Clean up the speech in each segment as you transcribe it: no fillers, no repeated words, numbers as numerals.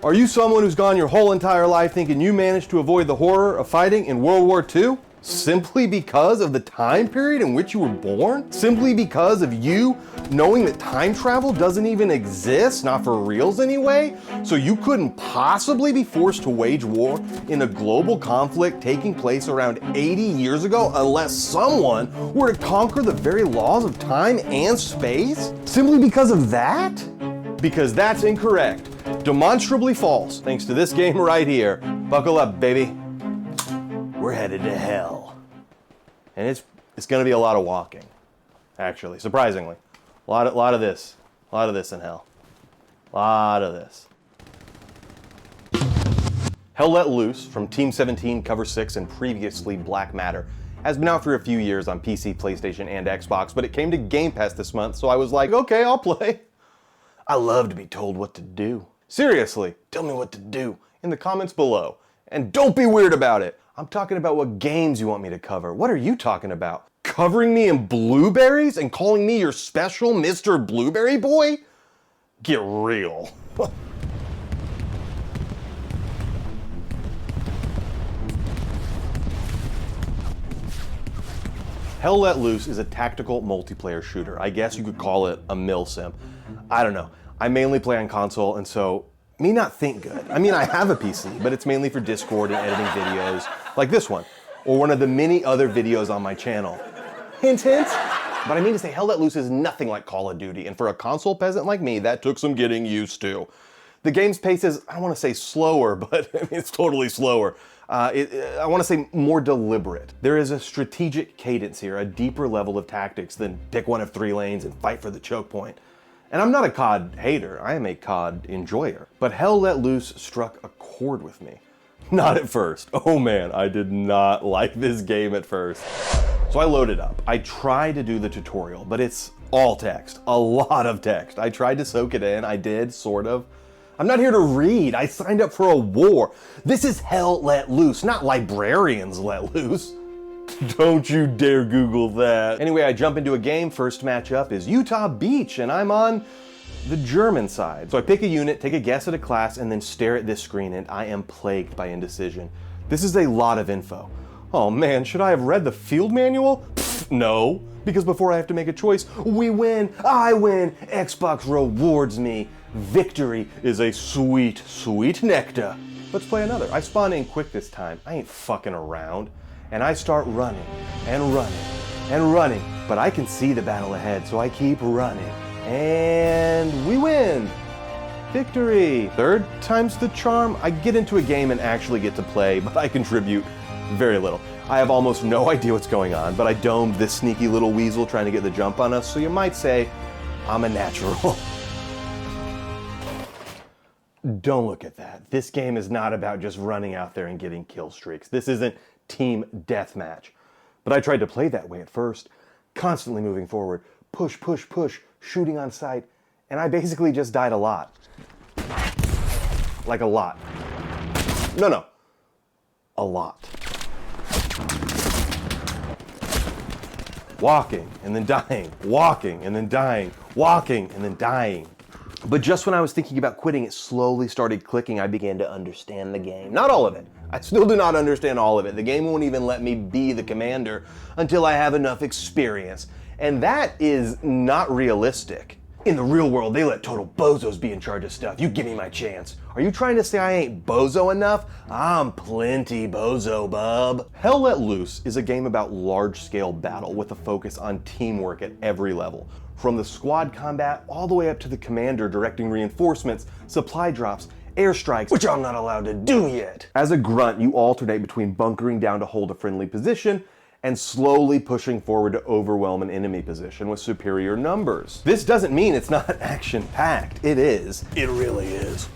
Are you someone who's gone your whole entire life thinking you managed to avoid the horror of fighting in World War II? Simply because of the time period in which you were born? Simply because of you knowing that time travel doesn't even exist, not for reals anyway? So you couldn't possibly be forced to wage war in a global conflict taking place around 80 years ago unless someone were to conquer the very laws of time and space? Simply because of that? Because that's incorrect. Demonstrably false, thanks to this game right here. Buckle up, baby. We're headed to hell. And it's gonna be a lot of walking, actually, surprisingly. A lot of this in hell. A lot of this. Hell Let Loose from Team 17, Cover 6, and previously Black Matter has been out for a few years on PC, PlayStation, and Xbox, but it came to Game Pass this month, so I was like, okay, I'll play. I love to be told what to do. Seriously, tell me what to do in the comments below. And don't be weird about it. I'm talking about what games you want me to cover. What are you talking about? Covering me in blueberries and calling me your special Mr. Blueberry Boy? Get real. Hell Let Loose is a tactical multiplayer shooter. I guess you could call it a milsim. I don't know. I mainly play on console, and so me not think good. I mean, I have a PC, but it's mainly for Discord and editing videos like this one, or one of the many other videos on my channel. Hint, hint. But I mean to say, Hell Let Loose is nothing like Call of Duty, and for a console peasant like me, that took some getting used to. The game's pace is, I don't want to say slower, but I mean, it's totally slower. I want to say more deliberate. There is a strategic cadence here, a deeper level of tactics than pick one of 3 lanes and fight for the choke point. And I'm not a COD hater, I am a COD enjoyer. But Hell Let Loose struck a chord with me. Not at first. Oh man, I did not like this game at first. So I loaded up. I tried to do the tutorial, but it's all text, a lot of text. I tried to soak it in, I did, sort of. I'm not here to read, I signed up for a war. This is Hell Let Loose, not Librarians Let Loose. Don't you dare Google that. Anyway, I jump into a game. First matchup is Utah Beach, and I'm on the German side. So I pick a unit, take a guess at a class, and then stare at this screen, and I am plagued by indecision. This is a lot of info. Oh man, should I have read the field manual? Pfft, no, because before I have to make a choice, we win, I win, Xbox rewards me. Victory is a sweet, sweet nectar. Let's play another. I spawn in quick this time. I ain't fucking around. And I start running, and running, and running. But I can see the battle ahead, so I keep running. And we win! Victory! Third time's the charm. I get into a game and actually get to play, but I contribute very little. I have almost no idea what's going on, but I domed this sneaky little weasel trying to get the jump on us, so you might say I'm a natural. Don't look at that. This game is not about just running out there and getting kill streaks. This isn't team deathmatch. But I tried to play that way at first, constantly moving forward, push, push, push, shooting on sight, and I basically just died a lot. Like a lot. No. A lot. Walking and then dying, walking and then dying, walking and then dying. But just when I was thinking about quitting, it slowly started clicking. I began to understand the game. Not all of it. I still do not understand all of it. The game won't even let me be the commander until I have enough experience. And that is not realistic. In the real world, they let total bozos be in charge of stuff. You give me my chance. Are you trying to say I ain't bozo enough? I'm plenty bozo, bub. Hell Let Loose is a game about large-scale battle with a focus on teamwork at every level. From the squad combat all the way up to the commander directing reinforcements, supply drops, airstrikes, which I'm not allowed to do yet. As a grunt, you alternate between bunkering down to hold a friendly position and slowly pushing forward to overwhelm an enemy position with superior numbers. This doesn't mean it's not action-packed. It is. It really is.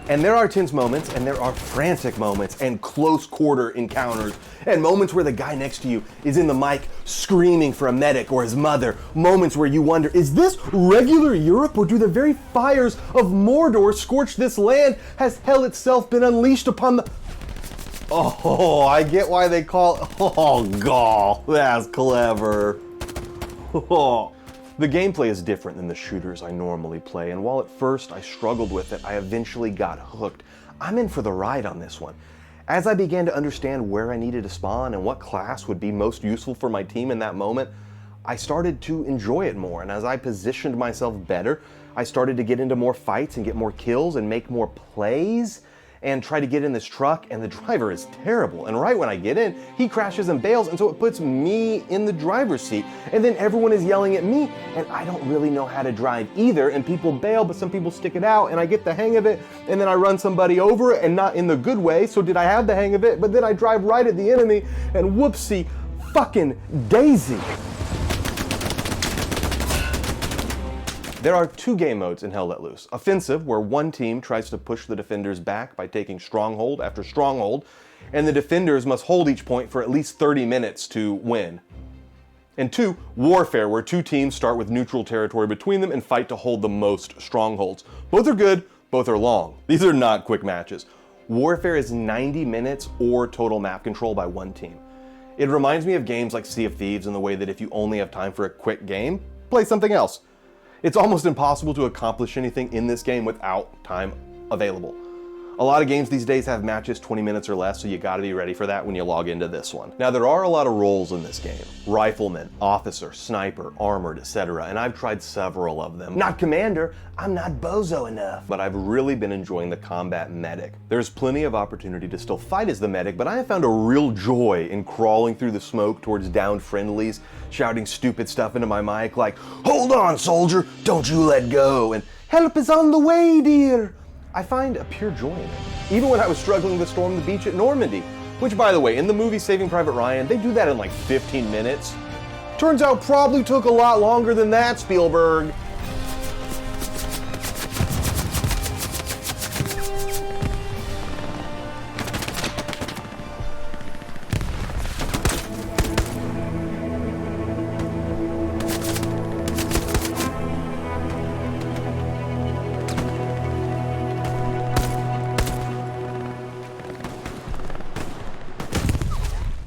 And there are tense moments, and there are frantic moments, and close quarter encounters, and moments where the guy next to you is in the mic screaming for a medic or his mother. Moments where you wonder, is this regular Europe, or do the very fires of Mordor scorch this land? Has hell itself been unleashed upon the... Oh, I get why they call it... Oh, gall, that's clever. Oh. The gameplay is different than the shooters I normally play, and while at first I struggled with it, I eventually got hooked. I'm in for the ride on this one. As I began to understand where I needed to spawn and what class would be most useful for my team in that moment, I started to enjoy it more, and as I positioned myself better, I started to get into more fights and get more kills and make more plays and try to get in this truck, and the driver is terrible. And right when I get in, he crashes and bails, and so it puts me in the driver's seat. And then everyone is yelling at me, and I don't really know how to drive either, and people bail, but some people stick it out, and I get the hang of it, and then I run somebody over, and not in the good way, so did I have the hang of it, but then I drive right at the enemy, and whoopsie fucking daisy. There are two game modes in Hell Let Loose. Offensive, where one team tries to push the defenders back by taking stronghold after stronghold, and the defenders must hold each point for at least 30 minutes to win. And two, Warfare, where two teams start with neutral territory between them and fight to hold the most strongholds. Both are good, both are long. These are not quick matches. Warfare is 90 minutes or total map control by one team. It reminds me of games like Sea of Thieves in the way that if you only have time for a quick game, play something else. It's almost impossible to accomplish anything in this game without time available. A lot of games these days have matches 20 minutes or less, so you gotta be ready for that when you log into this one. Now, there are a lot of roles in this game. Rifleman, officer, sniper, armored, etc. And I've tried several of them. Not commander, I'm not bozo enough. But I've really been enjoying the combat medic. There's plenty of opportunity to still fight as the medic, but I have found a real joy in crawling through the smoke towards downed friendlies, shouting stupid stuff into my mic like, "Hold on, soldier, don't you let go," and "Help is on the way, dear." I find a pure joy in it. Even when I was struggling to storm the beach at Normandy, which, by the way, in the movie Saving Private Ryan, they do that in like 15 minutes. Turns out probably took a lot longer than that, Spielberg.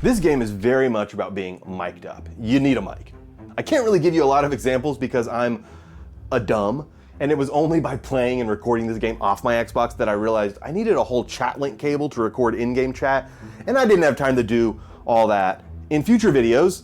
This game is very much about being mic'd up. You need a mic. I can't really give you a lot of examples because I'm a dumb, and it was only by playing and recording this game off my Xbox that I realized I needed a whole chat link cable to record in-game chat, and I didn't have time to do all that. In future videos,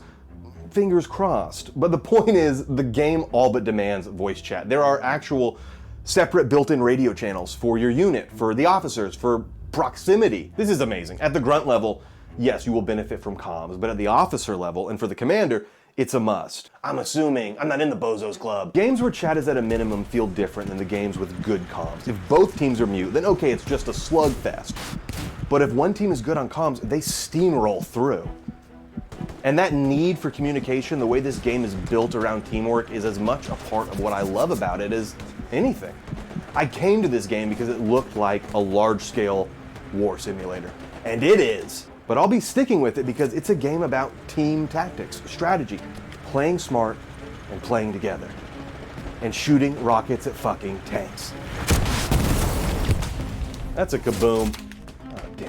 fingers crossed. But the point is, the game all but demands voice chat. There are actual separate built-in radio channels for your unit, for the officers, for proximity. This is amazing. At the grunt level, yes, you will benefit from comms, but at the officer level and for the commander, it's a must. I'm assuming I'm not in the Bozos Club. Games where chat is at a minimum feel different than the games with good comms. If both teams are mute, then okay, it's just a slugfest. But if one team is good on comms, they steamroll through. And that need for communication, the way this game is built around teamwork, is as much a part of what I love about it as anything. I came to this game because it looked like a large-scale war simulator. And it is. But I'll be sticking with it because it's a game about team tactics, strategy, playing smart and playing together, and shooting rockets at fucking tanks. That's a kaboom. Oh, damn.